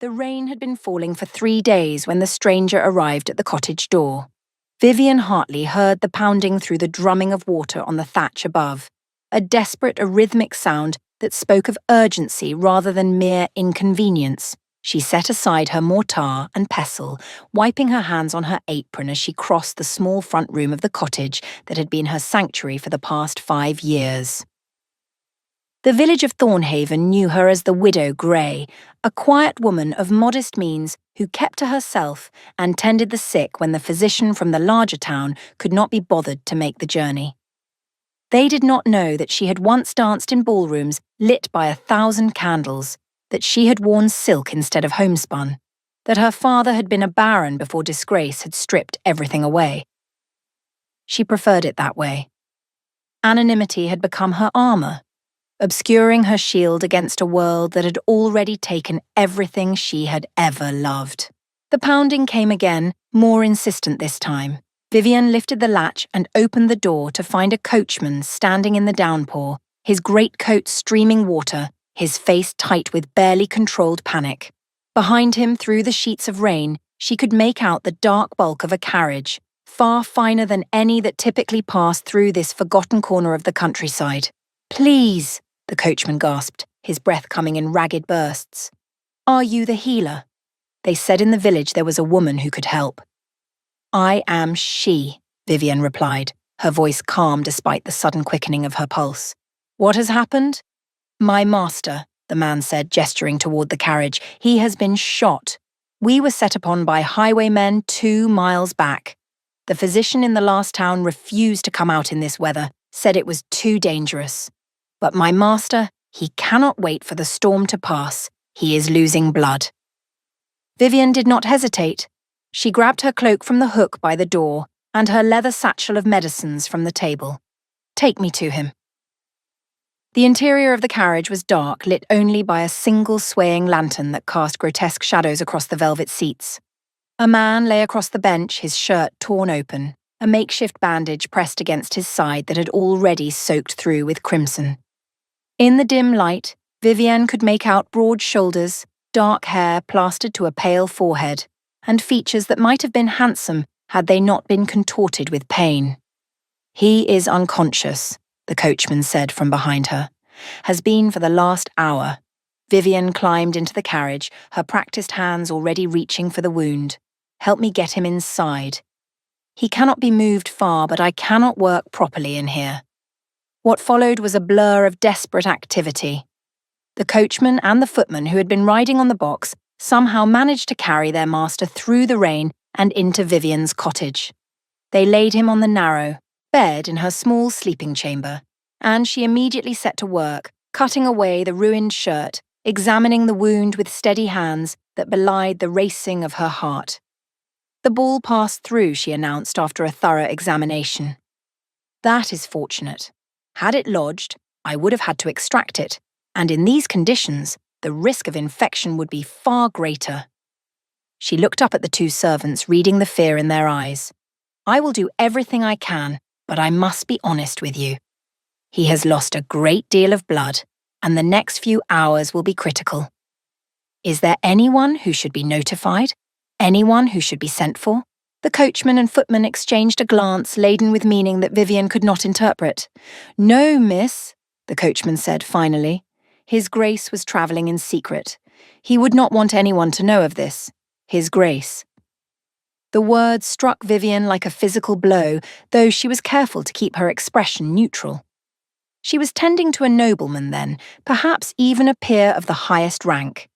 The rain had been falling for 3 days when the stranger arrived at the cottage door. Vivian Hartley heard the pounding through the drumming of water on the thatch above, a desperate, rhythmic sound that spoke of urgency rather than mere inconvenience. She set aside her mortar and pestle, wiping her hands on her apron as she crossed the small front room of the cottage that had been her sanctuary for the past 5 years. The village of Thornhaven knew her as the Widow Grey, a quiet woman of modest means who kept to herself and tended the sick when the physician from the larger town could not be bothered to make the journey. They did not know that she had once danced in ballrooms lit by 1,000 candles, that she had worn silk instead of homespun, that her father had been a baron before disgrace had stripped everything away. She preferred it that way. Anonymity had become her armour, obscuring her shield against a world that had already taken everything she had ever loved. The pounding came again, more insistent this time. Vivian lifted the latch and opened the door to find a coachman standing in the downpour, his greatcoat streaming water, his face tight with barely controlled panic. Behind him, through the sheets of rain, she could make out the dark bulk of a carriage, far finer than any that typically passed through this forgotten corner of the countryside. "Please," the coachman gasped, his breath coming in ragged bursts. "Are you the healer?" They said in the village there was a woman who could help. "I am she," Vivian replied, her voice calm despite the sudden quickening of her pulse. "What has happened?" "My master," the man said, gesturing toward the carriage. "He has been shot. We were set upon by highwaymen 2 miles back. The physician in the last town refused to come out in this weather, said it was too dangerous. But my master, he cannot wait for the storm to pass. He is losing blood." Vivian did not hesitate. She grabbed her cloak from the hook by the door and her leather satchel of medicines from the table. "Take me to him." The interior of the carriage was dark, lit only by a single swaying lantern that cast grotesque shadows across the velvet seats. A man lay across the bench, his shirt torn open, a makeshift bandage pressed against his side that had already soaked through with crimson. In the dim light, Vivian could make out broad shoulders, dark hair plastered to a pale forehead, and features that might have been handsome had they not been contorted with pain. "He is unconscious," the coachman said from behind her. "Has been for the last hour." Vivian climbed into the carriage, her practiced hands already reaching for the wound. "Help me get him inside. He cannot be moved far, but I cannot work properly in here." What followed was a blur of desperate activity. The coachman and the footman who had been riding on the box somehow managed to carry their master through the rain and into Vivian's cottage. They laid him on the narrow bed in her small sleeping chamber, and she immediately set to work, cutting away the ruined shirt, examining the wound with steady hands that belied the racing of her heart. "The ball passed through," she announced after a thorough examination. "That is fortunate. Had it lodged, I would have had to extract it, and in these conditions, the risk of infection would be far greater." She looked up at the 2 servants, reading the fear in their eyes. "I will do everything I can, but I must be honest with you. He has lost a great deal of blood, and the next few hours will be critical. Is there anyone who should be notified? Anyone who should be sent for?" The coachman and footman exchanged a glance laden with meaning that Vivian could not interpret. "No, miss," the coachman said finally. His Grace was travelling in secret. He would not want anyone to know of this. His Grace. The word struck Vivian like a physical blow, though she was careful to keep her expression neutral. She was tending to a nobleman then, perhaps even a peer of the highest rank.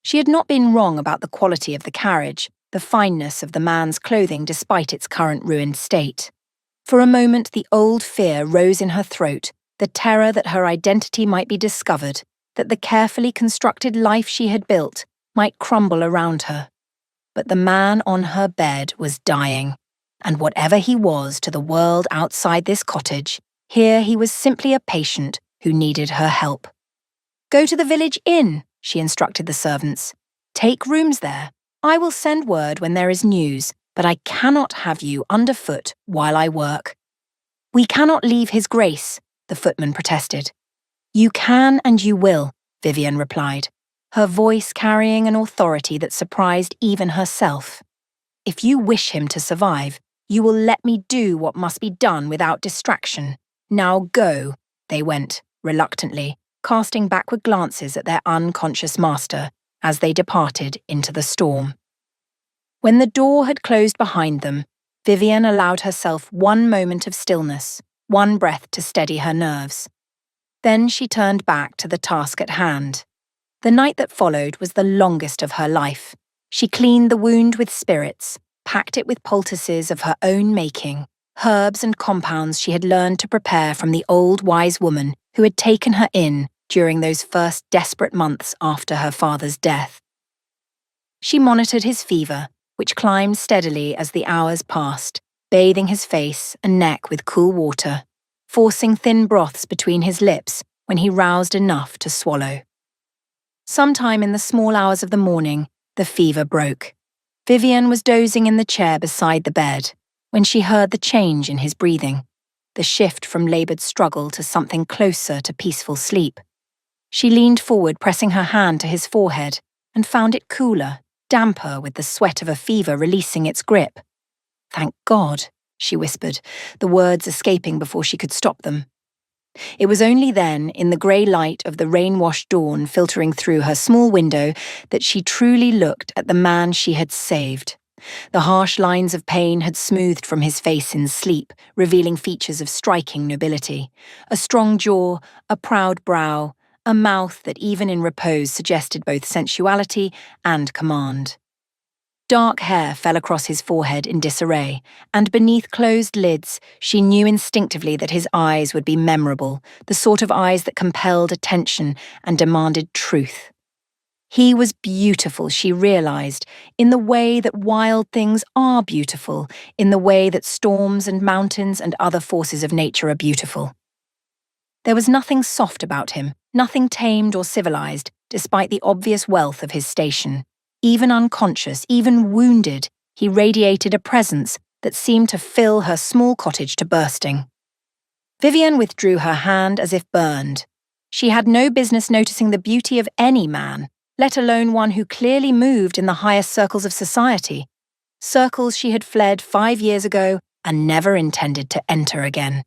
She had not been wrong about the quality of the carriage, the fineness of the man's clothing despite its current ruined state. For a moment the old fear rose in her throat, the terror that her identity might be discovered, that the carefully constructed life she had built might crumble around her. But the man on her bed was dying, and whatever he was to the world outside this cottage, here he was simply a patient who needed her help. "Go to the village inn," she instructed the servants. "Take rooms there. I will send word when there is news, but I cannot have you underfoot while I work." "We cannot leave His Grace," the footman protested. "You can and you will," Vivian replied. her voice carrying an authority that surprised even herself. "If you wish him to survive, you will let me do what must be done without distraction. Now go." They went, reluctantly, casting backward glances at their unconscious master as they departed into the storm. When the door had closed behind them, Vivian allowed herself one moment of stillness, one breath to steady her nerves. Then she turned back to the task at hand. The night that followed was the longest of her life. She cleaned the wound with spirits, packed it with poultices of her own making, herbs and compounds she had learned to prepare from the old wise woman who had taken her in during those first desperate months after her father's death. She monitored his fever, which climbed steadily as the hours passed, bathing his face and neck with cool water, forcing thin broths between his lips when he roused enough to swallow. Sometime in the small hours of the morning, the fever broke. Vivian was dozing in the chair beside the bed when she heard the change in his breathing, the shift from laboured struggle to something closer to peaceful sleep. She leaned forward, pressing her hand to his forehead, and found it cooler, damper with the sweat of a fever releasing its grip. "Thank God," she whispered, the words escaping before she could stop them. It was only then, in the grey light of the rain-washed dawn filtering through her small window, that she truly looked at the man she had saved. The harsh lines of pain had smoothed from his face in sleep, revealing features of striking nobility. A strong jaw, a proud brow, a mouth that even in repose suggested both sensuality and command. Dark hair fell across his forehead in disarray, and beneath closed lids, she knew instinctively that his eyes would be memorable, the sort of eyes that compelled attention and demanded truth. He was beautiful, she realized, in the way that wild things are beautiful, in the way that storms and mountains and other forces of nature are beautiful. There was nothing soft about him, nothing tamed or civilized, despite the obvious wealth of his station. Even unconscious, even wounded, he radiated a presence that seemed to fill her small cottage to bursting. Vivian withdrew her hand as if burned. She had no business noticing the beauty of any man, let alone one who clearly moved in the highest circles of society, circles she had fled 5 years ago and never intended to enter again.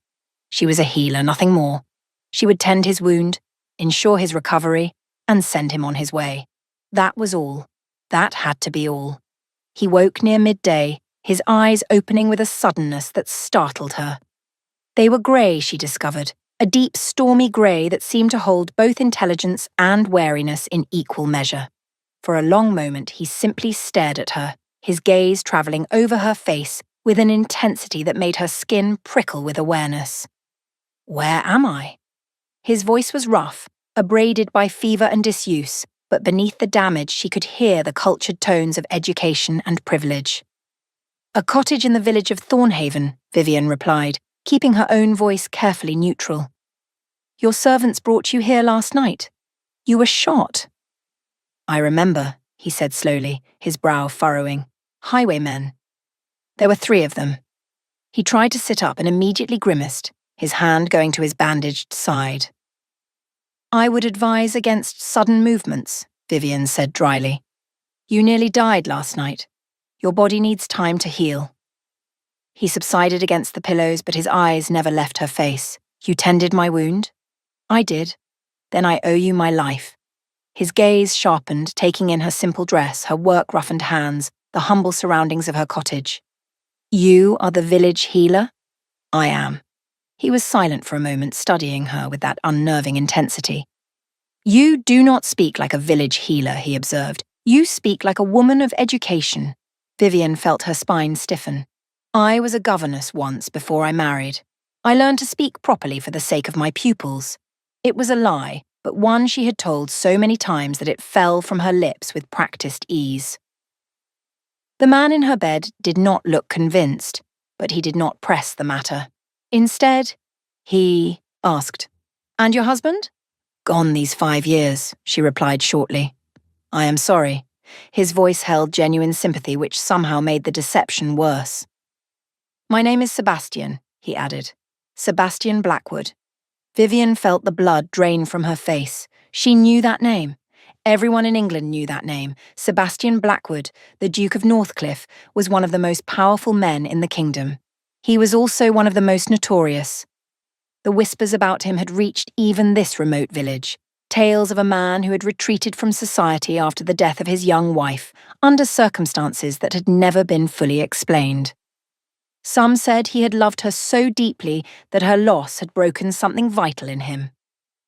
She was a healer, nothing more. She would tend his wound, ensure his recovery, and send him on his way. That was all. That had to be all. He woke near midday, his eyes opening with a suddenness that startled her. They were grey, she discovered, a deep, stormy grey that seemed to hold both intelligence and wariness in equal measure. For a long moment he simply stared at her, his gaze travelling over her face with an intensity that made her skin prickle with awareness. "Where am I?" His voice was rough, abraded by fever and disuse, but beneath the damage she could hear the cultured tones of education and privilege. "A cottage in the village of Thornhaven," Vivian replied, keeping her own voice carefully neutral. "Your servants brought you here last night. You were shot." "I remember," he said slowly, his brow furrowing. "Highwaymen. There were 3 of them." He tried to sit up and immediately grimaced, his hand going to his bandaged side. "I would advise against sudden movements," Vivian said dryly. "You nearly died last night. Your body needs time to heal." He subsided against the pillows, but his eyes never left her face. "You tended my wound?" "I did. Then I owe you my life." His gaze sharpened, taking in her simple dress, her work-roughened hands, the humble surroundings of her cottage. "You are the village healer?" "I am." He was silent for a moment, studying her with that unnerving intensity. "You do not speak like a village healer," he observed. "You speak like a woman of education." Vivian felt her spine stiffen. "I was a governess once before I married. I learned to speak properly for the sake of my pupils." It was a lie, but one she had told so many times that it fell from her lips with practiced ease. The man in her bed did not look convinced, but he did not press the matter. Instead, he asked, "And your husband?" "Gone these 5 years," she replied shortly. "I am sorry." His voice held genuine sympathy, which somehow made the deception worse. "My name is Sebastian," he added. "Sebastian Blackwood." Vivian felt the blood drain from her face. She knew that name. Everyone in England knew that name. Sebastian Blackwood, the Duke of Northcliffe, was one of the most powerful men in the kingdom. He was also one of the most notorious. The whispers about him had reached even this remote village. Tales of a man who had retreated from society after the death of his young wife, under circumstances that had never been fully explained. Some said he had loved her so deeply that her loss had broken something vital in him.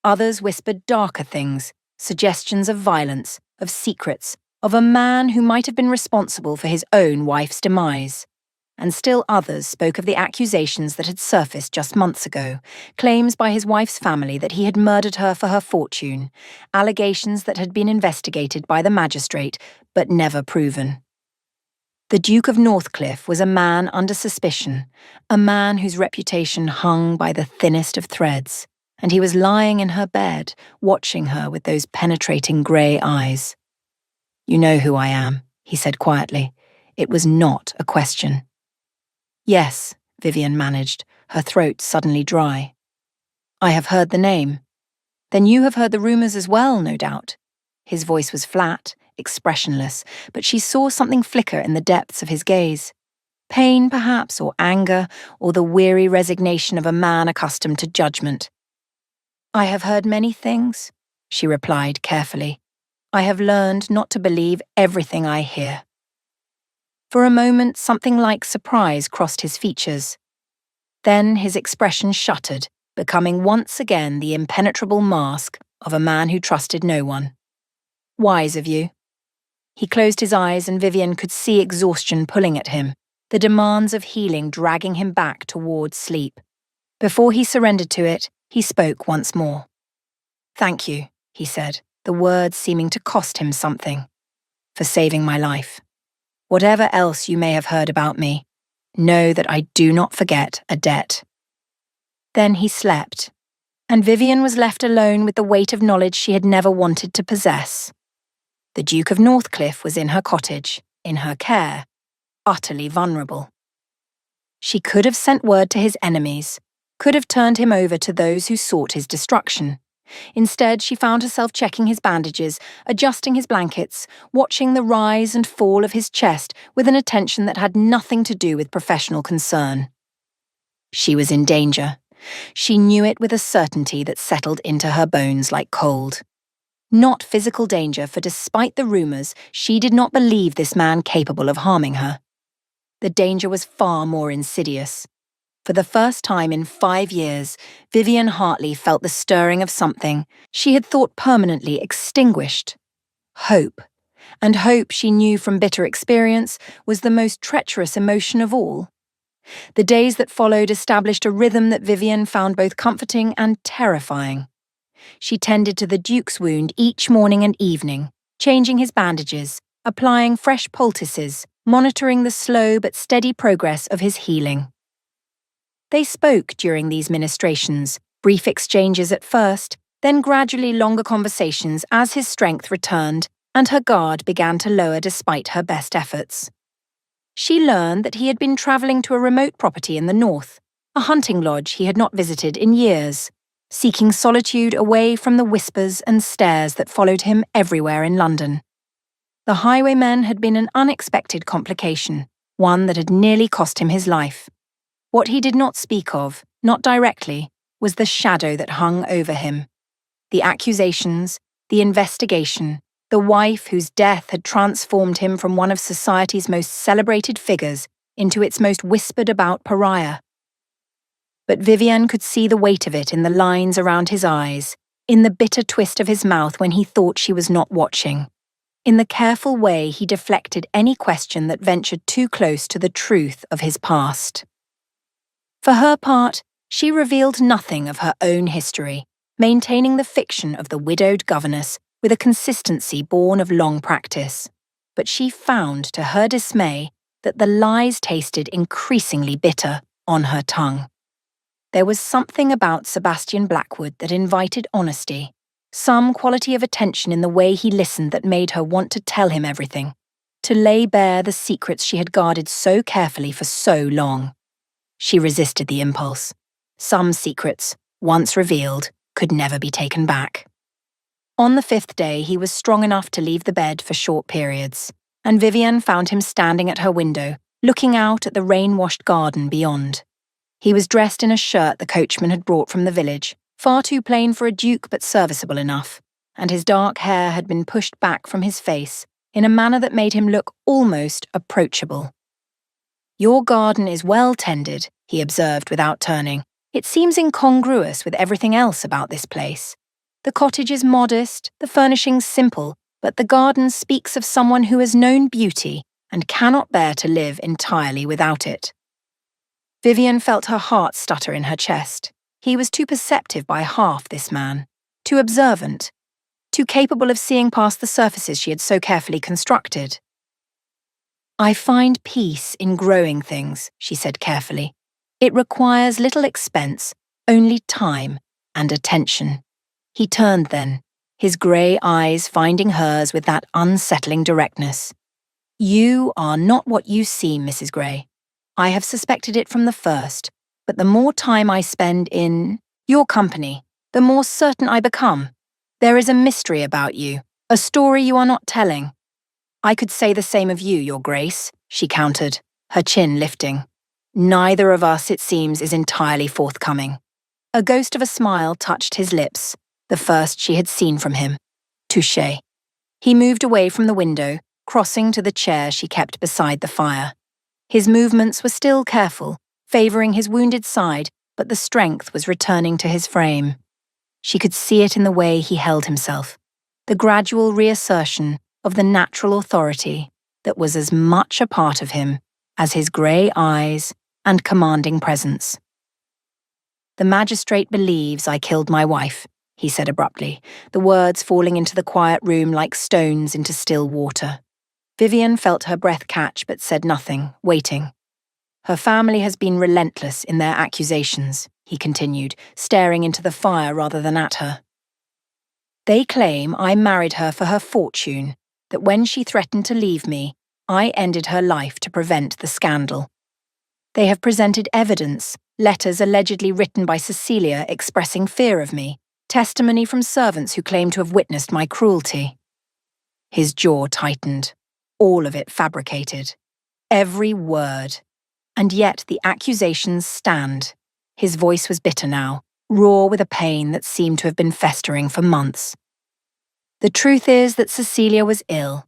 Others whispered darker things, suggestions of violence, of secrets, of a man who might have been responsible for his own wife's demise. And still others spoke of the accusations that had surfaced just months ago, claims by his wife's family that he had murdered her for her fortune, allegations that had been investigated by the magistrate but never proven. The Duke of Northcliffe was a man under suspicion, a man whose reputation hung by the thinnest of threads, and he was lying in her bed, watching her with those penetrating grey eyes. "You know who I am," he said quietly. It was not a question. "Yes," Vivian managed, her throat suddenly dry. "I have heard the name." "Then you have heard the rumours as well, no doubt." His voice was flat, expressionless, but she saw something flicker in the depths of his gaze. Pain, perhaps, or anger, or the weary resignation of a man accustomed to judgment. "I have heard many things," she replied carefully. "I have learned not to believe everything I hear." For a moment, something like surprise crossed his features. Then his expression shuttered, becoming once again the impenetrable mask of a man who trusted no one. "Wise of you." He closed his eyes and Vivian could see exhaustion pulling at him, the demands of healing dragging him back towards sleep. Before he surrendered to it, he spoke once more. "Thank you," he said, the words seeming to cost him something, "for saving my life. Whatever else you may have heard about me, know that I do not forget a debt." Then he slept, and Vivian was left alone with the weight of knowledge she had never wanted to possess. The Duke of Northcliffe was in her cottage, in her care, utterly vulnerable. She could have sent word to his enemies, could have turned him over to those who sought his destruction. Instead, she found herself checking his bandages, adjusting his blankets, watching the rise and fall of his chest with an attention that had nothing to do with professional concern. She was in danger. She knew it with a certainty that settled into her bones like cold. Not physical danger, for despite the rumours, she did not believe this man capable of harming her. The danger was far more insidious. For the first time in 5 years, Vivian Hartley felt the stirring of something she had thought permanently extinguished. Hope. And hope, she knew from bitter experience, was the most treacherous emotion of all. The days that followed established a rhythm that Vivian found both comforting and terrifying. She tended to the Duke's wound each morning and evening, changing his bandages, applying fresh poultices, monitoring the slow but steady progress of his healing. They spoke during these ministrations, brief exchanges at first, then gradually longer conversations as his strength returned and her guard began to lower despite her best efforts. She learned that he had been travelling to a remote property in the north, a hunting lodge he had not visited in years, seeking solitude away from the whispers and stares that followed him everywhere in London. The highwaymen had been an unexpected complication, one that had nearly cost him his life. What he did not speak of, not directly, was the shadow that hung over him. The accusations, the investigation, the wife whose death had transformed him from one of society's most celebrated figures into its most whispered-about pariah. But Vivian could see the weight of it in the lines around his eyes, in the bitter twist of his mouth when he thought she was not watching, in the careful way he deflected any question that ventured too close to the truth of his past. For her part, she revealed nothing of her own history, maintaining the fiction of the widowed governess with a consistency born of long practice. But she found, to her dismay, that the lies tasted increasingly bitter on her tongue. There was something about Sebastian Blackwood that invited honesty, some quality of attention in the way he listened that made her want to tell him everything, to lay bare the secrets she had guarded so carefully for so long. She resisted the impulse. Some secrets, once revealed, could never be taken back. On the 5th day, he was strong enough to leave the bed for short periods, and Vivian found him standing at her window, looking out at the rain-washed garden beyond. He was dressed in a shirt the coachman had brought from the village, far too plain for a duke but serviceable enough, and his dark hair had been pushed back from his face in a manner that made him look almost approachable. "Your garden is well tended," he observed without turning. "It seems incongruous with everything else about this place. The cottage is modest, the furnishings simple, but the garden speaks of someone who has known beauty and cannot bear to live entirely without it." Vivian felt her heart stutter in her chest. He was too perceptive by half, this man. Too observant. Too capable of seeing past the surfaces she had so carefully constructed. "I find peace in growing things," she said carefully. "It requires little expense, only time and attention." He turned then, his grey eyes finding hers with that unsettling directness. "You are not what you seem, Mrs. Grey. I have suspected it from the first, but the more time I spend in your company, the more certain I become. There is a mystery about you, a story you are not telling." "I could say the same of you, Your Grace," she countered, her chin lifting. "Neither of us, it seems, is entirely forthcoming." A ghost of a smile touched his lips, the first she had seen from him. Touché. He moved away from the window, crossing to the chair she kept beside the fire. His movements were still careful, favouring his wounded side, but the strength was returning to his frame. She could see it in the way he held himself, the gradual reassertion of the natural authority that was as much a part of him as his grey eyes and commanding presence. "The magistrate believes I killed my wife," he said abruptly, the words falling into the quiet room like stones into still water. Vivian felt her breath catch but said nothing, waiting. "Her family has been relentless in their accusations," he continued, staring into the fire rather than at her. "They claim I married her for her fortune, that when she threatened to leave me, I ended her life to prevent the scandal. They have presented evidence, letters allegedly written by Cecilia expressing fear of me, testimony from servants who claim to have witnessed my cruelty." His jaw tightened. All of it fabricated. Every word. And yet the accusations stand. His voice was bitter now, raw with a pain that seemed to have been festering for months. "The truth is that Cecilia was ill,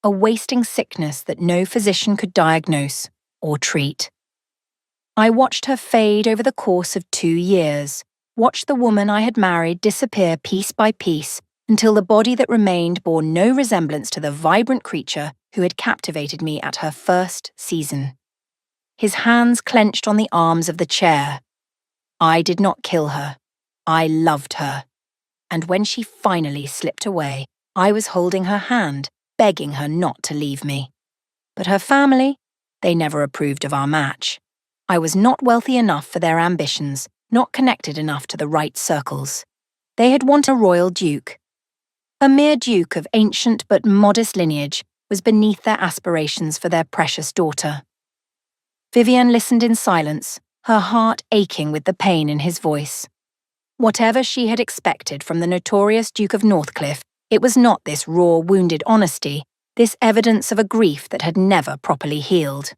a wasting sickness that no physician could diagnose or treat. I watched her fade over the course of 2 years, watched the woman I had married disappear piece by piece until the body that remained bore no resemblance to the vibrant creature who had captivated me at her first season." His hands clenched on the arms of the chair. "I did not kill her. I loved her. And when she finally slipped away, I was holding her hand, begging her not to leave me. But her family, they never approved of our match. I was not wealthy enough for their ambitions, not connected enough to the right circles. They had wanted a royal duke. A mere duke of ancient but modest lineage was beneath their aspirations for their precious daughter." Vivian listened in silence, her heart aching with the pain in his voice. Whatever she had expected from the notorious Duke of Northcliffe, it was not this raw, wounded honesty, this evidence of a grief that had never properly healed.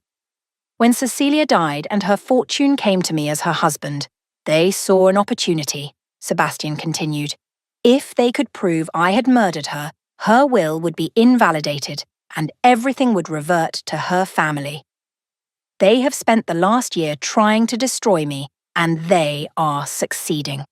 "When Cecilia died and her fortune came to me as her husband, they saw an opportunity," Sebastian continued. "If they could prove I had murdered her, her will would be invalidated and everything would revert to her family. They have spent the last year trying to destroy me, and they are succeeding.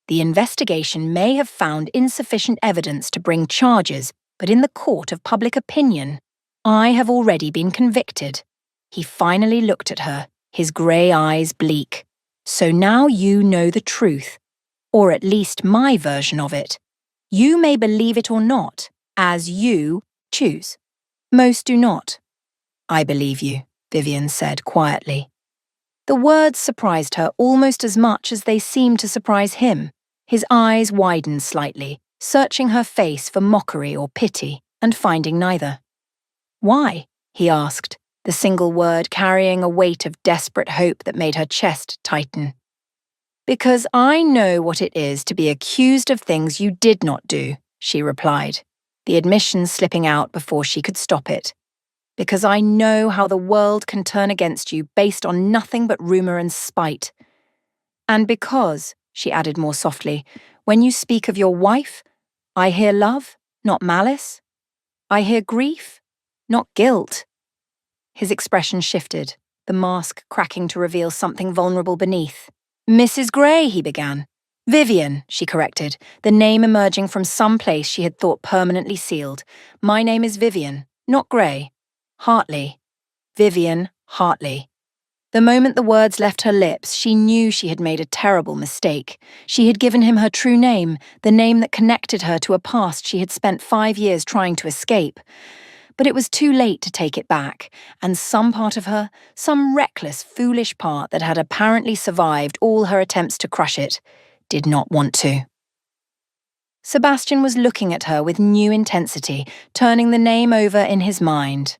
The investigation may have found insufficient evidence to bring charges, but in the court of public opinion, I have already been convicted." He finally looked at her, his grey eyes bleak. "So now you know the truth, or at least my version of it. You may believe it or not, as you choose. Most do not." "I believe you," Vivian said quietly. The words surprised her almost as much as they seemed to surprise him. His eyes widened slightly, searching her face for mockery or pity, and finding neither. "Why?" he asked, the single word carrying a weight of desperate hope that made her chest tighten. "Because I know what it is to be accused of things you did not do, she replied, the admission slipping out before she could stop it. Because I know how the world can turn against you based on nothing but rumor and spite. And because, she added more softly, when you speak of your wife, I hear love, not malice. I hear grief, not guilt. His expression shifted, the mask cracking to reveal something vulnerable beneath. Mrs. Gray, he began. Vivian, she corrected, the name emerging from some place she had thought permanently sealed. My name is Vivian, not Gray. Hartley. Vivian Hartley. The moment the words left her lips, she knew she had made a terrible mistake. She had given him her true name, the name that connected her to a past she had spent 5 years trying to escape. But it was too late to take it back, and some part of her, some reckless, foolish part that had apparently survived all her attempts to crush it, did not want to. Sebastian was looking at her with new intensity, turning the name over in his mind.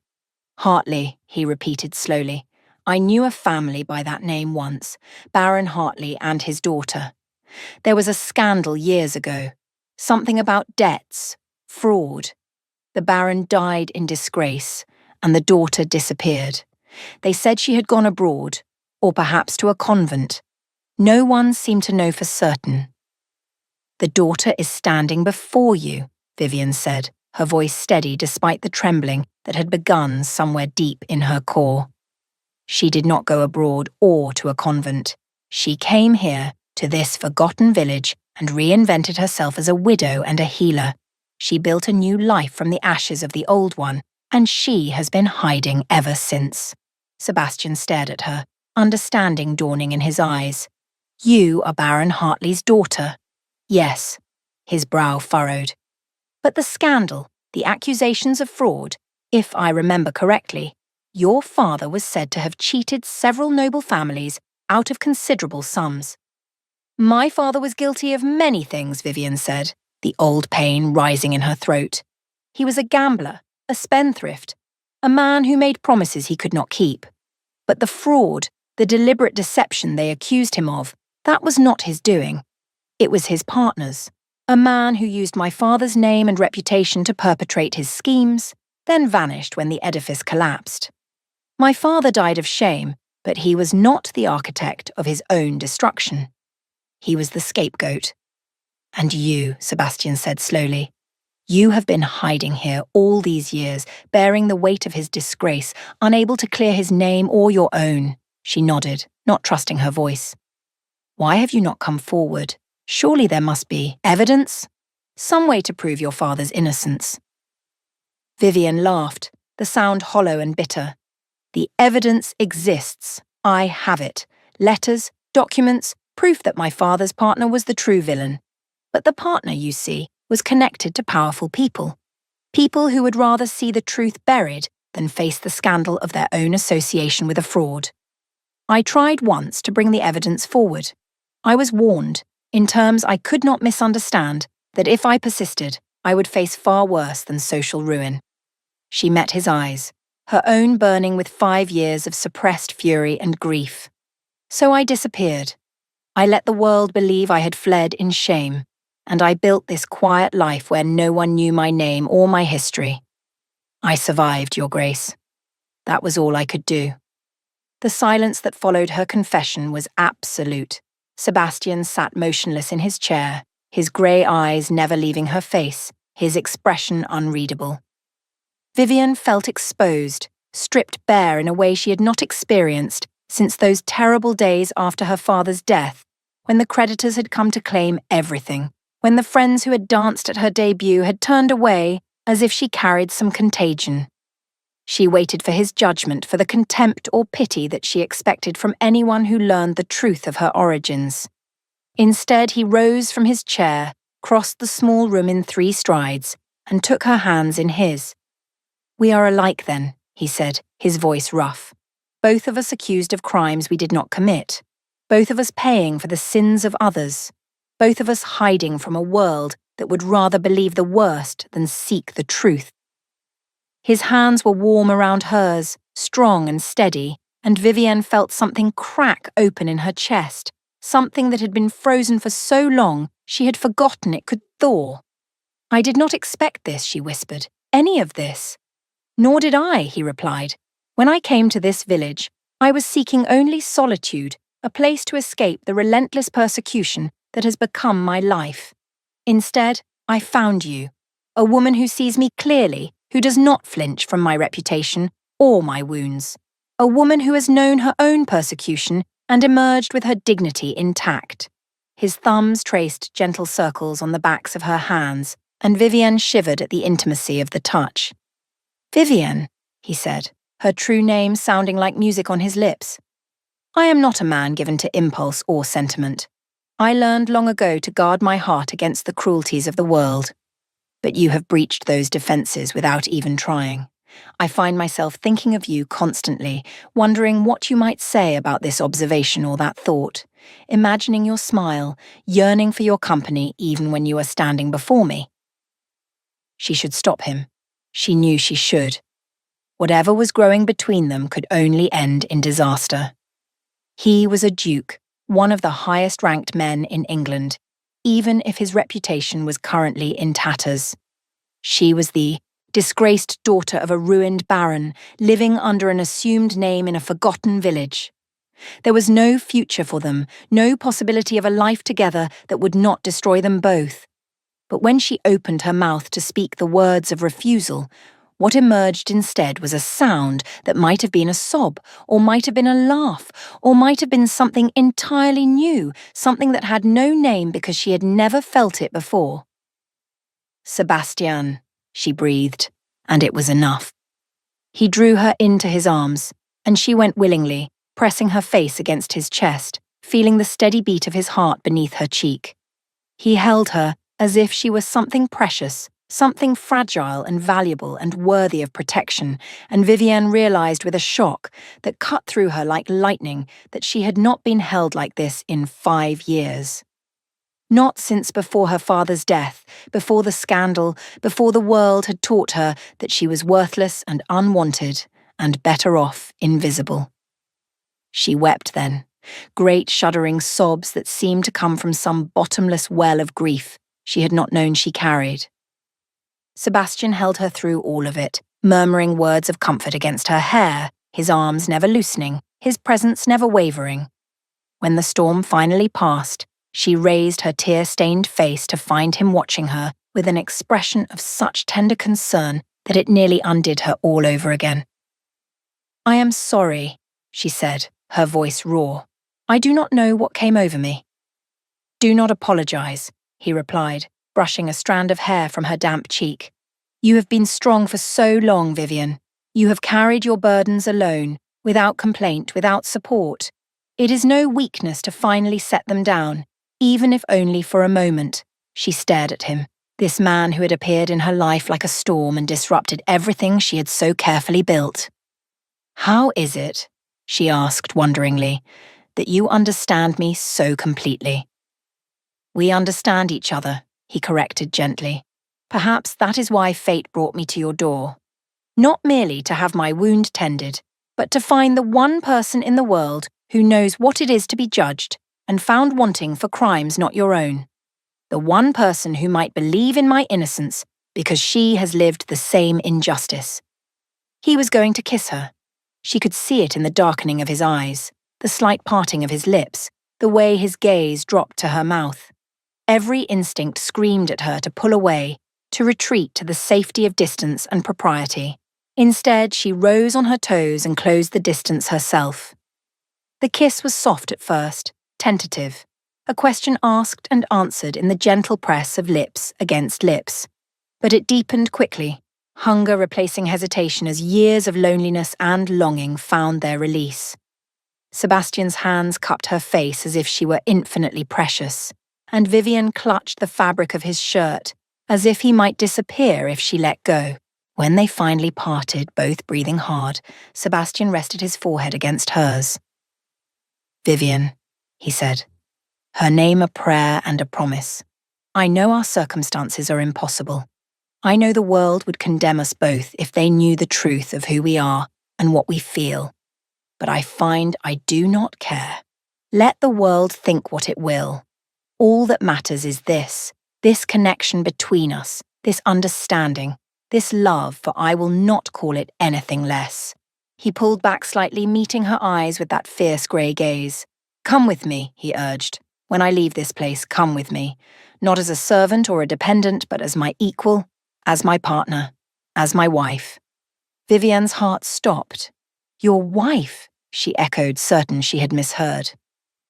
Hartley, he repeated slowly. I knew a family by that name once, Baron Hartley and his daughter. There was a scandal years ago, something about debts, fraud. The Baron died in disgrace, and the daughter disappeared. They said she had gone abroad, or perhaps to a convent. No one seemed to know for certain. The daughter is standing before you, Vivian said, her voice steady despite the trembling that had begun somewhere deep in her core. She did not go abroad or to a convent. She came here, to this forgotten village, and reinvented herself as a widow and a healer. She built a new life from the ashes of the old one, and she has been hiding ever since. Sebastian stared at her, understanding dawning in his eyes. You are Baron Hartley's daughter. Yes. His brow furrowed. But the scandal, the accusations of fraud, if I remember correctly, your father was said to have cheated several noble families out of considerable sums. My father was guilty of many things, Vivian said, the old pain rising in her throat. He was a gambler, a spendthrift, a man who made promises he could not keep. But the fraud, the deliberate deception they accused him of, that was not his doing. It was his partner's. A man who used my father's name and reputation to perpetrate his schemes, then vanished when the edifice collapsed. My father died of shame, but he was not the architect of his own destruction. He was the scapegoat. And you, Sebastian said slowly, you have been hiding here all these years, bearing the weight of his disgrace, unable to clear his name or your own. She nodded, not trusting her voice. Why have you not come forward? Surely there must be evidence? Some way to prove your father's innocence. Vivian laughed, the sound hollow and bitter. The evidence exists. I have it. Letters, documents, proof that my father's partner was the true villain. But the partner, you see, was connected to powerful people. People who would rather see the truth buried than face the scandal of their own association with a fraud. I tried once to bring the evidence forward. I was warned, in terms I could not misunderstand, that if I persisted, I would face far worse than social ruin. She met his eyes, her own burning with 5 years of suppressed fury and grief. So I disappeared. I let the world believe I had fled in shame, and I built this quiet life where no one knew my name or my history. I survived, Your Grace. That was all I could do. The silence that followed her confession was absolute. Sebastian sat motionless in his chair, his grey eyes never leaving her face, his expression unreadable. Vivian felt exposed, stripped bare in a way she had not experienced since those terrible days after her father's death, when the creditors had come to claim everything, when the friends who had danced at her debut had turned away as if she carried some contagion. She waited for his judgment for the contempt or pity that she expected from anyone who learned the truth of her origins. Instead, he rose from his chair, crossed the small room in 3 strides, and took her hands in his. We are alike then, he said, his voice rough. Both of us accused of crimes we did not commit. Both of us paying for the sins of others. Both of us hiding from a world that would rather believe the worst than seek the truth. His hands were warm around hers, strong and steady, and Vivian felt something crack open in her chest, something that had been frozen for so long she had forgotten it could thaw. I did not expect this, she whispered. Any of this. Nor did I, he replied. When I came to this village, I was seeking only solitude, a place to escape the relentless persecution that has become my life. Instead, I found you, a woman who sees me clearly, who does not flinch from my reputation or my wounds, a woman who has known her own persecution and emerged with her dignity intact. His thumbs traced gentle circles on the backs of her hands, and Vivienne shivered at the intimacy of the touch. Vivienne, he said, her true name sounding like music on his lips. I am not a man given to impulse or sentiment. I learned long ago to guard my heart against the cruelties of the world. But you have breached those defenses without even trying. I find myself thinking of you constantly, wondering what you might say about this observation or that thought, imagining your smile, yearning for your company even when you are standing before me. She should stop him. She knew she should. Whatever was growing between them could only end in disaster. He was a duke, one of the highest-ranked men in England, even if his reputation was currently in tatters. She was the disgraced daughter of a ruined baron, living under an assumed name in a forgotten village. There was no future for them, no possibility of a life together that would not destroy them both. But when she opened her mouth to speak the words of refusal, what emerged instead was a sound that might have been a sob, or might have been a laugh, or might have been something entirely new, something that had no name because she had never felt it before. Sebastian, she breathed, and it was enough. He drew her into his arms, and she went willingly, pressing her face against his chest, feeling the steady beat of his heart beneath her cheek. He held her as if she was something precious, something fragile and valuable and worthy of protection, and Vivienne realized with a shock that cut through her like lightning that she had not been held like this in 5 years. Not since before her father's death, before the scandal, before the world had taught her that she was worthless and unwanted, and better off invisible. She wept then, great shuddering sobs that seemed to come from some bottomless well of grief she had not known she carried. Sebastian held her through all of it, murmuring words of comfort against her hair, his arms never loosening, his presence never wavering. When the storm finally passed, she raised her tear-stained face to find him watching her with an expression of such tender concern that it nearly undid her all over again. I am sorry, she said, her voice raw. I do not know what came over me. Do not apologize, he replied, brushing a strand of hair from her damp cheek. You have been strong for so long, Vivienne. You have carried your burdens alone, without complaint, without support. It is no weakness to finally set them down, even if only for a moment. She stared at him, this man who had appeared in her life like a storm and disrupted everything she had so carefully built. How is it, she asked wonderingly, that you understand me so completely? We understand each other, he corrected gently. Perhaps that is why fate brought me to your door. Not merely to have my wound tended, but to find the one person in the world who knows what it is to be judged and found wanting for crimes not your own. The one person who might believe in my innocence because she has lived the same injustice. He was going to kiss her. She could see it in the darkening of his eyes, the slight parting of his lips, the way his gaze dropped to her mouth. Every instinct screamed at her to pull away, to retreat to the safety of distance and propriety. Instead, she rose on her toes and closed the distance herself. The kiss was soft at first, tentative, a question asked and answered in the gentle press of lips against lips. But it deepened quickly, hunger replacing hesitation as years of loneliness and longing found their release. Sebastian's hands cupped her face as if she were infinitely precious, and Vivienne clutched the fabric of his shirt, as if he might disappear if she let go. When they finally parted, both breathing hard, Sebastian rested his forehead against hers. Vivienne, he said, her name a prayer and a promise. I know our circumstances are impossible. I know the world would condemn us both if they knew the truth of who we are and what we feel. But I find I do not care. Let the world think what it will. All that matters is this connection between us, this understanding, this love, for I will not call it anything less. He pulled back slightly, meeting her eyes with that fierce grey gaze. Come with me, he urged. When I leave this place, come with me. Not as a servant or a dependent, but as my equal, as my partner, as my wife. Vivienne's heart stopped. Your wife, she echoed, certain she had misheard.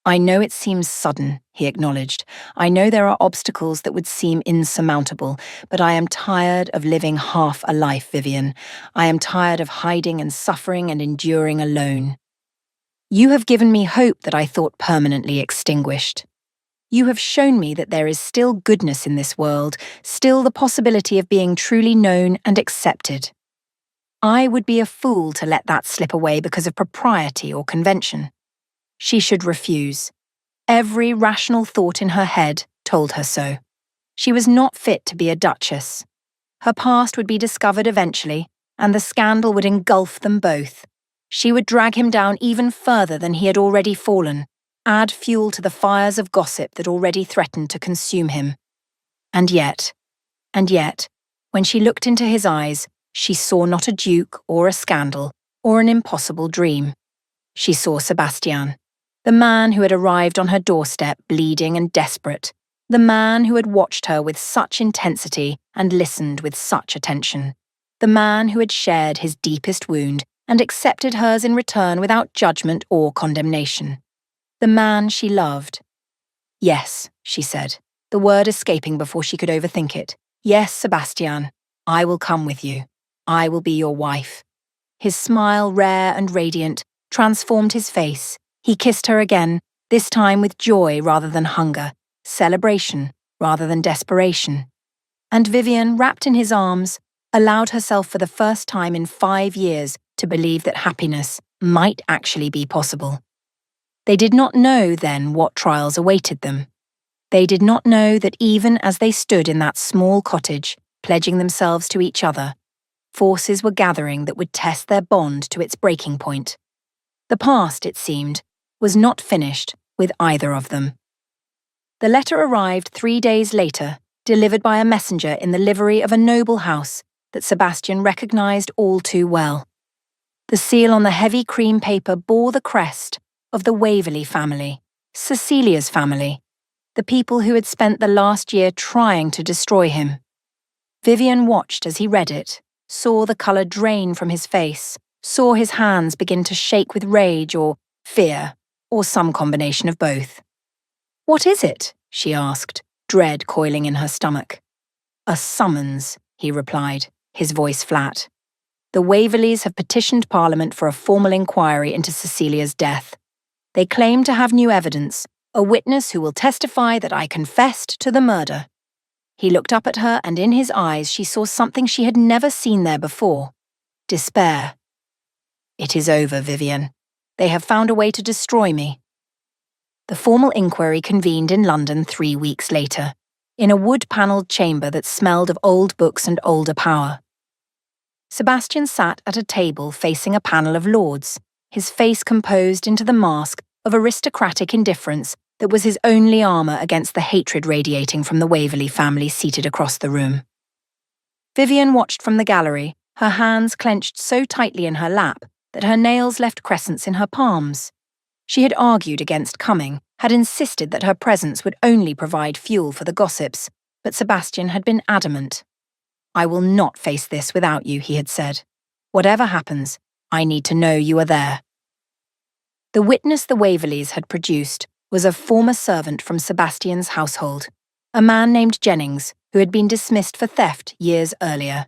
I know it seems sudden, he acknowledged. I know there are obstacles that would seem insurmountable, but I am tired of living half a life, Vivienne. I am tired of hiding and suffering and enduring alone. You have given me hope that I thought permanently extinguished. You have shown me that there is still goodness in this world, still the possibility of being truly known and accepted. I would be a fool to let that slip away because of propriety or convention. She should refuse. Every rational thought in her head told her so. She was not fit to be a duchess. Her past would be discovered eventually, and the scandal would engulf them both. She would drag him down even further than he had already fallen, add fuel to the fires of gossip that already threatened to consume him. And yet, when she looked into his eyes, she saw not a duke or a scandal or an impossible dream. She saw Sebastian, the man who had arrived on her doorstep bleeding and desperate, the man who had watched her with such intensity and listened with such attention, the man who had shared his deepest wound and accepted hers in return without judgment or condemnation. The man she loved. Yes, she said, the word escaping before she could overthink it. Yes, Sebastian, I will come with you. I will be your wife. His smile, rare and radiant, transformed his face. He kissed her again, this time with joy rather than hunger, celebration rather than desperation. And Vivienne, wrapped in his arms, allowed herself for the first time in 5 years to believe that happiness might actually be possible. They did not know then what trials awaited them. They did not know that even as they stood in that small cottage, pledging themselves to each other, forces were gathering that would test their bond to its breaking point. The past, it seemed, was not finished with either of them. The letter arrived 3 days later, delivered by a messenger in the livery of a noble house that Sebastian recognized all too well. The seal on the heavy cream paper bore the crest of the Waverley family, Cecilia's family, the people who had spent the last year trying to destroy him. Vivienne watched as he read it, saw the colour drain from his face, saw his hands begin to shake with rage or fear, or some combination of both. What is it? She asked, dread coiling in her stomach. A summons, he replied, his voice flat. The Waverleys have petitioned Parliament for a formal inquiry into Cecilia's death. They claim to have new evidence, a witness who will testify that I confessed to the murder. He looked up at her, and in his eyes she saw something she had never seen there before. Despair. It is over, Vivienne. They have found a way to destroy me. The formal inquiry convened in London 3 weeks later, in a wood-panelled chamber that smelled of old books and older power. Sebastian sat at a table facing a panel of lords, his face composed into the mask of aristocratic indifference that was his only armour against the hatred radiating from the Waverley family seated across the room. Vivienne watched from the gallery, her hands clenched so tightly in her lap that her nails left crescents in her palms. She had argued against coming, had insisted that her presence would only provide fuel for the gossips, but Sebastian had been adamant. I will not face this without you, he had said. Whatever happens, I need to know you are there. The witness the Waverleys had produced was a former servant from Sebastian's household, a man named Jennings, who had been dismissed for theft years earlier.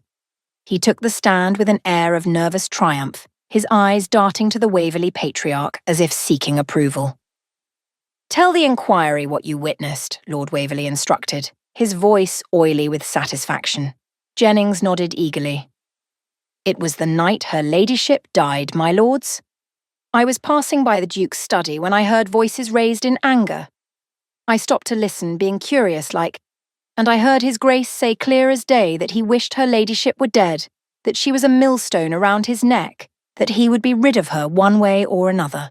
He took the stand with an air of nervous triumph, his eyes darting to the Waverley patriarch as if seeking approval. Tell the inquiry what you witnessed, Lord Waverley instructed, his voice oily with satisfaction. Jennings nodded eagerly. It was the night her ladyship died, my lords. I was passing by the Duke's study when I heard voices raised in anger. I stopped to listen, being curious-like, and I heard his grace say clear as day that he wished her ladyship were dead, that she was a millstone around his neck, that he would be rid of her one way or another.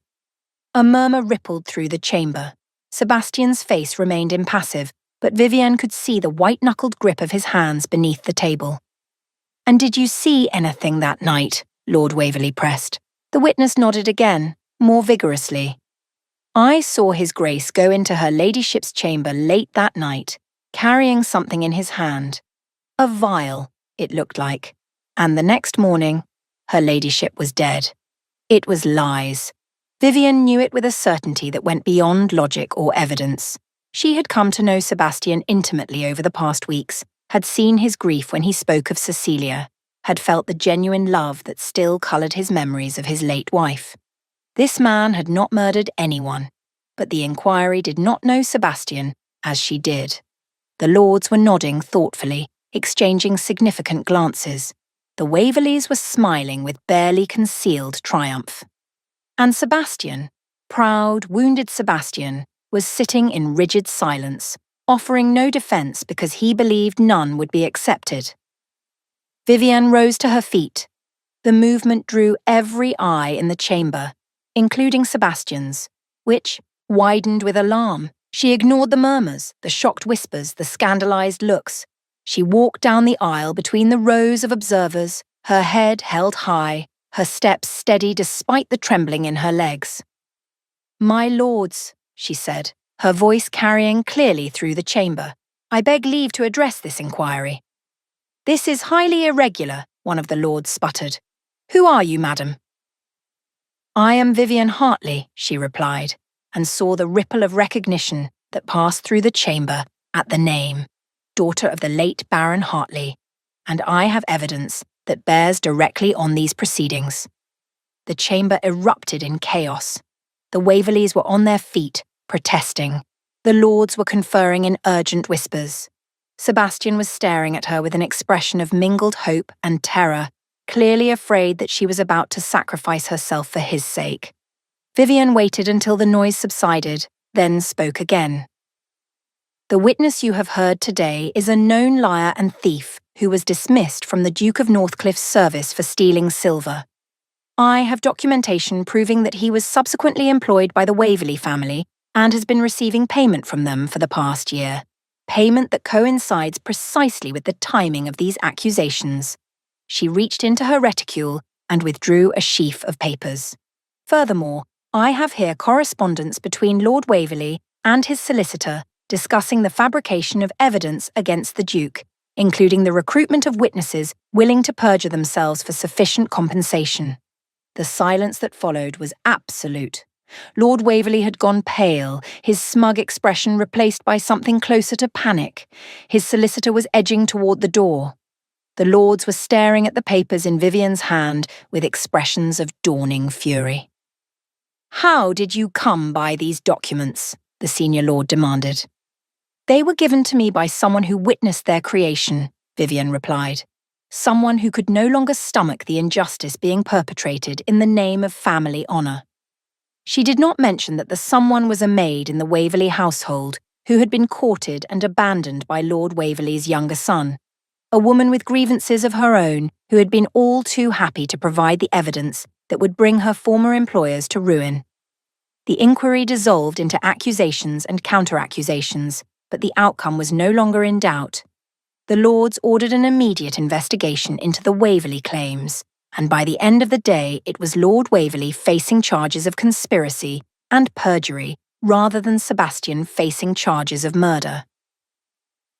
A murmur rippled through the chamber. Sebastian's face remained impassive, but Vivienne could see the white-knuckled grip of his hands beneath the table. "And did you see anything that night?" Lord Waverley pressed. The witness nodded again, more vigorously. "I saw His Grace go into her ladyship's chamber late that night, carrying something in his hand. A vial, it looked like. And the next morning, her ladyship was dead. It was lies. Vivienne knew it with a certainty that went beyond logic or evidence. She had come to know Sebastian intimately over the past weeks, had seen his grief when he spoke of Cecilia, had felt the genuine love that still coloured his memories of his late wife. This man had not murdered anyone, but the inquiry did not know Sebastian as she did. The lords were nodding thoughtfully, exchanging significant glances. The Waverleys were smiling with barely concealed triumph. And Sebastian, proud, wounded Sebastian, was sitting in rigid silence, offering no defence because he believed none would be accepted. Vivienne rose to her feet. The movement drew every eye in the chamber, including Sebastian's, which widened with alarm. She ignored the murmurs, the shocked whispers, the scandalised looks. She walked down the aisle between the rows of observers, her head held high, her steps steady despite the trembling in her legs. "My lords," she said, her voice carrying clearly through the chamber, "I beg leave to address this inquiry." "This is highly irregular," one of the lords sputtered. "Who are you, madam?" "I am Vivienne Hartley," she replied, and saw the ripple of recognition that passed through the chamber at the name, daughter of the late Baron Hartley, and I have evidence that bears directly on these proceedings. The chamber erupted in chaos. The Waverleys were on their feet, protesting. The lords were conferring in urgent whispers. Sebastian was staring at her with an expression of mingled hope and terror, clearly afraid that she was about to sacrifice herself for his sake. Vivienne waited until the noise subsided, then spoke again. "The witness you have heard today is a known liar and thief who was dismissed from the Duke of Northcliffe's service for stealing silver. I have documentation proving that he was subsequently employed by the Waverley family and has been receiving payment from them for the past year. Payment that coincides precisely with the timing of these accusations." She reached into her reticule and withdrew a sheaf of papers. "Furthermore, I have here correspondence between Lord Waverley and his solicitor discussing the fabrication of evidence against the Duke, including the recruitment of witnesses willing to perjure themselves for sufficient compensation." The silence that followed was absolute. Lord Waverley had gone pale, his smug expression replaced by something closer to panic. His solicitor was edging toward the door. The lords were staring at the papers in Vivienne's hand with expressions of dawning fury. "How did you come by these documents?" the senior lord demanded. "They were given to me by someone who witnessed their creation," Vivienne replied. "Someone who could no longer stomach the injustice being perpetrated in the name of family honour." She did not mention that the someone was a maid in the Waverley household who had been courted and abandoned by Lord Waverley's younger son, a woman with grievances of her own who had been all too happy to provide the evidence that would bring her former employers to ruin. The inquiry dissolved into accusations and counter-accusations, but the outcome was no longer in doubt. The lords ordered an immediate investigation into the Waverley claims, and by the end of the day it was Lord Waverley facing charges of conspiracy and perjury rather than Sebastian facing charges of murder.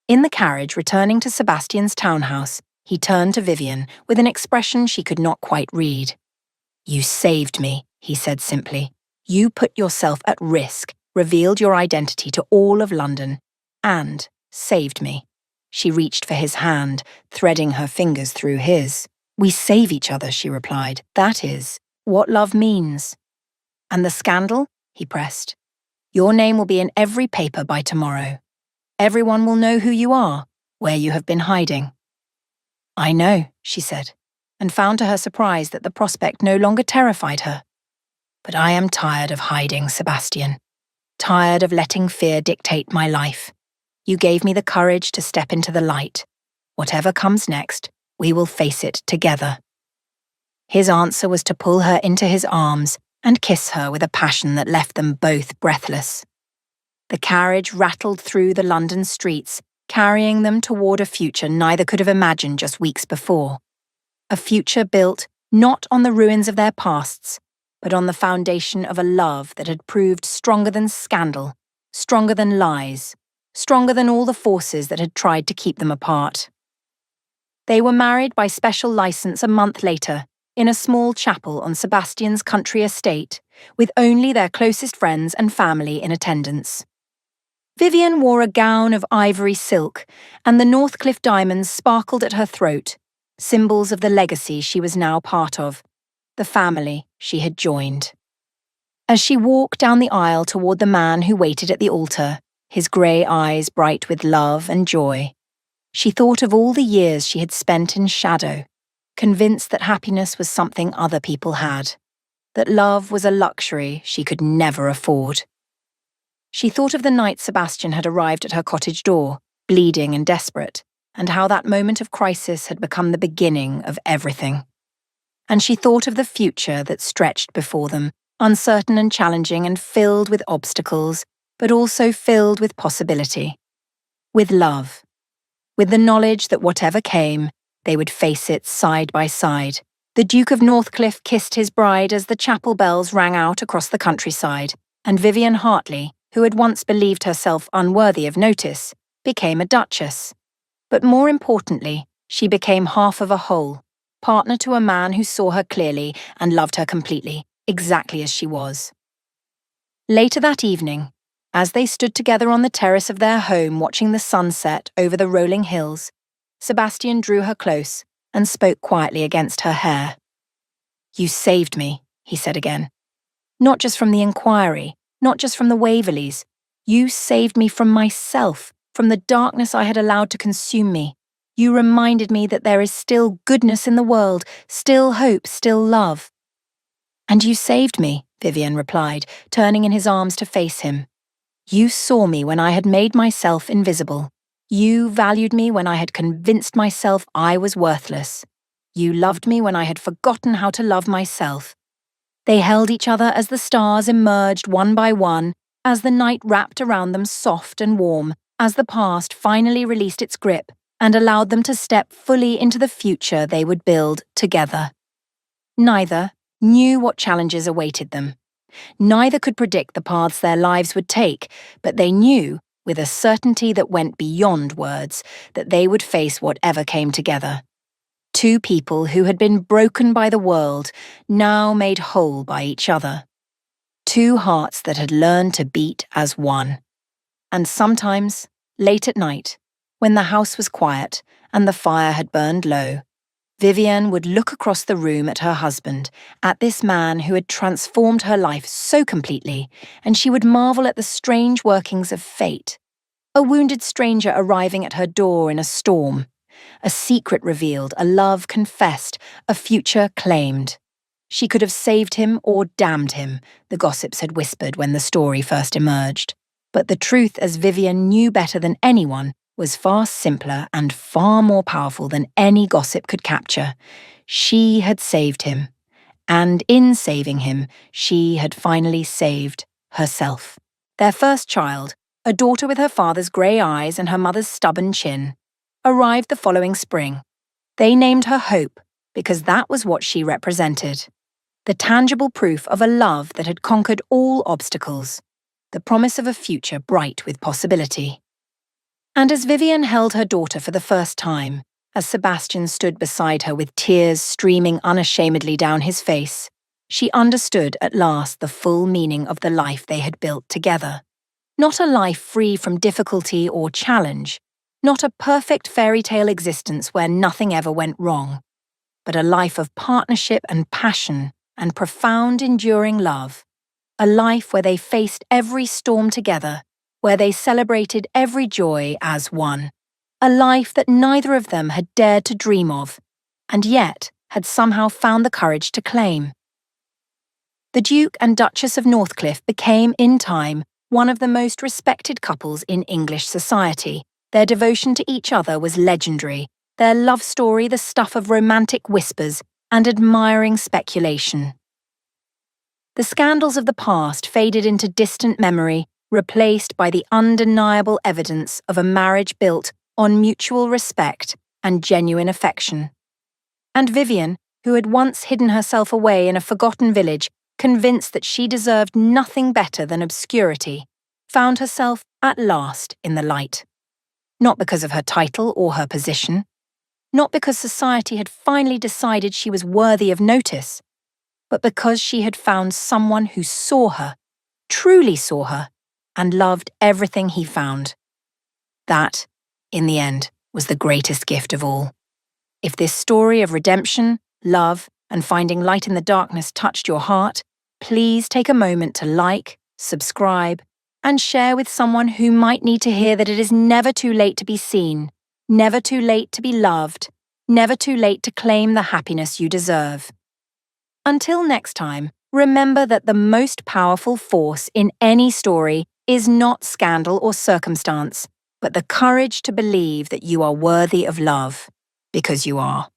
In the carriage returning to Sebastian's townhouse, he turned to Vivienne with an expression she could not quite read. "You saved me," he said simply. "You put yourself at risk, revealed your identity to all of London, and saved me." She reached for his hand, threading her fingers through his. "We save each other," she replied. "That is what love means." "And the scandal?" he pressed. "Your name will be in every paper by tomorrow. Everyone will know who you are, where you have been hiding." "I know," she said, and found to her surprise that the prospect no longer terrified her. "But I am tired of hiding, Sebastian. Tired of letting fear dictate my life. You gave me the courage to step into the light. Whatever comes next, we will face it together." His answer was to pull her into his arms and kiss her with a passion that left them both breathless. The carriage rattled through the London streets, carrying them toward a future neither could have imagined just weeks before. A future built not on the ruins of their pasts, but on the foundation of a love that had proved stronger than scandal, stronger than lies, stronger than all the forces that had tried to keep them apart. They were married by special license a month later, in a small chapel on Sebastian's country estate, with only their closest friends and family in attendance. Vivian wore a gown of ivory silk, and the Northcliffe diamonds sparkled at her throat, symbols of the legacy she was now part of, the family she had joined. As she walked down the aisle toward the man who waited at the altar, his grey eyes bright with love and joy, she thought of all the years she had spent in shadow, convinced that happiness was something other people had, that love was a luxury she could never afford. She thought of the night Sebastian had arrived at her cottage door, bleeding and desperate, and how that moment of crisis had become the beginning of everything. And she thought of the future that stretched before them, uncertain and challenging and filled with obstacles, but also filled with possibility. With love. With the knowledge that whatever came, they would face it side by side. The Duke of Northcliffe kissed his bride as the chapel bells rang out across the countryside, and Vivian Hartley, who had once believed herself unworthy of notice, became a duchess. But more importantly, she became half of a whole, partner to a man who saw her clearly and loved her completely, exactly as she was. Later that evening, as they stood together on the terrace of their home watching the sunset over the rolling hills, Sebastian drew her close and spoke quietly against her hair. "You saved me," he said again. "Not just from the inquiry, not just from the Waverleys. You saved me from myself, from the darkness I had allowed to consume me. You reminded me that there is still goodness in the world, still hope, still love." "And you saved me," Vivian replied, turning in his arms to face him. "You saw me when I had made myself invisible. You valued me when I had convinced myself I was worthless. You loved me when I had forgotten how to love myself." They held each other as the stars emerged one by one, as the night wrapped around them soft and warm, as the past finally released its grip and allowed them to step fully into the future they would build together. Neither knew what challenges awaited them. Neither could predict the paths their lives would take, but they knew, with a certainty that went beyond words, that they would face whatever came together. Two people who had been broken by the world, now made whole by each other. Two hearts that had learned to beat as one. And sometimes, late at night, when the house was quiet and the fire had burned low, Vivian would look across the room at her husband, at this man who had transformed her life so completely, and she would marvel at the strange workings of fate. A wounded stranger arriving at her door in a storm. A secret revealed, a love confessed, a future claimed. She could have saved him or damned him, the gossips had whispered when the story first emerged. But the truth, as Vivian knew better than anyone, was far simpler and far more powerful than any gossip could capture. She had saved him. And in saving him, she had finally saved herself. Their first child, a daughter with her father's grey eyes and her mother's stubborn chin, arrived the following spring. They named her Hope because that was what she represented. The tangible proof of a love that had conquered all obstacles. The promise of a future bright with possibility. And as Vivian held her daughter for the first time, as Sebastian stood beside her with tears streaming unashamedly down his face, she understood at last the full meaning of the life they had built together. Not a life free from difficulty or challenge, not a perfect fairy tale existence where nothing ever went wrong, but a life of partnership and passion and profound enduring love. A life where they faced every storm together, where they celebrated every joy as one. A life that neither of them had dared to dream of, and yet had somehow found the courage to claim. The Duke and Duchess of Northcliffe became, in time, one of the most respected couples in English society. Their devotion to each other was legendary, their love story the stuff of romantic whispers and admiring speculation. The scandals of the past faded into distant memory, replaced by the undeniable evidence of a marriage built on mutual respect and genuine affection. And Vivian, who had once hidden herself away in a forgotten village, convinced that she deserved nothing better than obscurity, found herself at last in the light. Not because of her title or her position, not because society had finally decided she was worthy of notice, but because she had found someone who saw her, truly saw her, and loved everything he found. That, in the end, was the greatest gift of all. If this story of redemption, love, and finding light in the darkness touched your heart, please take a moment to like, subscribe, and share with someone who might need to hear that it is never too late to be seen, never too late to be loved, never too late to claim the happiness you deserve. Until next time, remember that the most powerful force in any story is not scandal or circumstance, but the courage to believe that you are worthy of love, because you are.